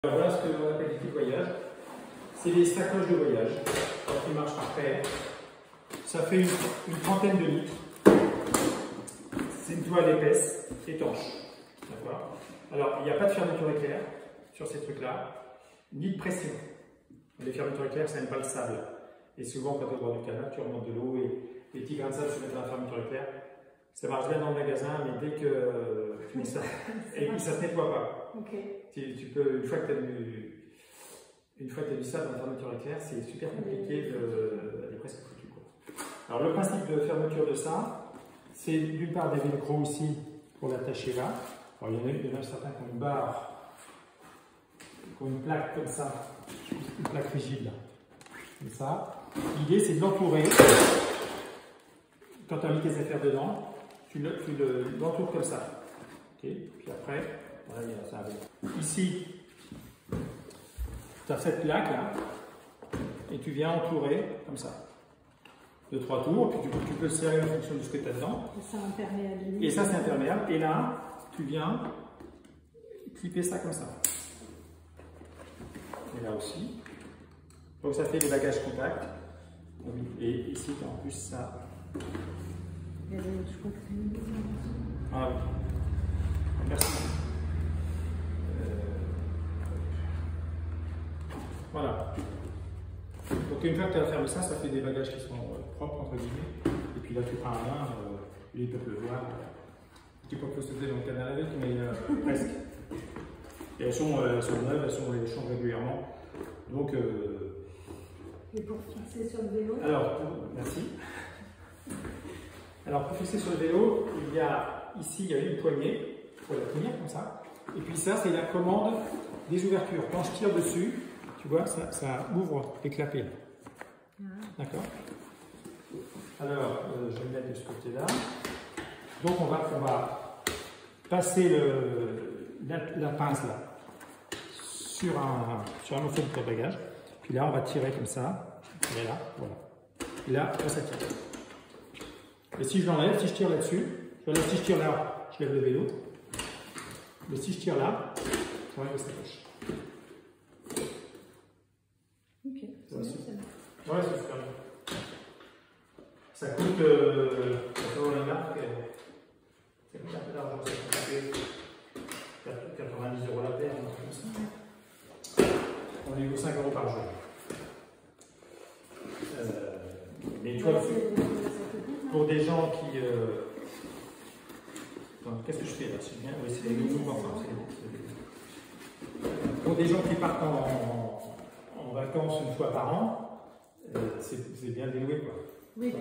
Alors voilà ce qu'on appelle les kits voyage. C'est des sacoches de voyage qui marchent par paire. Ça fait une trentaine de litres. C'est une toile épaisse, étanche. D'accord. Alors, il n'y a pas de fermeture éclair sur ces trucs-là, ni de pression. Les fermetures éclair, ça n'aime pas le sable. Et souvent, quand tu es au bord du canal, tu remontes de l'eau et les petits grains de sable se mettent dans la fermeture éclair. Ça marche bien dans le magasin, mais dès que tu mets ça, et puis ça ne se nettoie pas. Okay. Tu peux, une fois que tu as mis ça dans la fermeture éclair, c'est super compliqué, elle est presque foutue. Alors le principe de fermeture de ça, c'est d'une part des velcro ici pour l'attacher là. Alors, il y en a certains qui ont une barre, qui ont une plaque comme ça, une plaque rigide là. Comme ça. L'idée c'est de l'entourer. Quand tu as mis tes affaires dedans, tu l'entoures comme ça. Okay. Puis après, voilà, ça arrive. Ici, tu as cette plaque là, et tu viens entourer comme ça. 2-3 tours, puis tu peux le serrer en fonction de ce que tu as dedans. Et ça imperméable. Et ça c'est imperméable. Et là, tu viens clipper ça comme ça. Et là aussi. Donc ça fait des bagages compacts. Et ici, en plus ça. Ah oui. Merci. Voilà. Donc une fois que tu as fermé ça, ça fait des bagages qui sont propres entre guillemets. Et puis là tu prends un main, ils peuvent le voir. Tu peux pas sauter dans le canal avec, mais presque. Et elles sont neuves, elles changent régulièrement. Donc. Et pour fixer sur le vélo? Merci. Alors pour fixer sur le vélo, ici il y a une poignée pour la tenir comme ça. Et puis ça c'est la commande des ouvertures. Quand je tire dessus, tu vois, ça ouvre les clapets. D'accord. Alors, je vais le mettre de ce côté-là. Donc, on va passer la pince là sur un morceau de porte-bagages. Puis là, on va tirer comme ça. Et là, voilà. Et là, ça tire. Et si je l'enlève, si je tire là-dessus, si je tire là, je lève le vélo. Mais si je tire là, ça enlève sa poche. Ok, c'est bien. Ouais, c'est super bien. Ça coûte, selon les marques, ça coûte un peu d'argent, ça coûte 90 € la paire, comme ça. On est aux 5 € par jour. Mais tu vois, pour des gens qui. Qu'est-ce que je fais là? C'est bien, oui, c'est les nouveaux enfants. Pour des gens qui partent en vacances une fois par an, c'est bien déloué, quoi. Oui.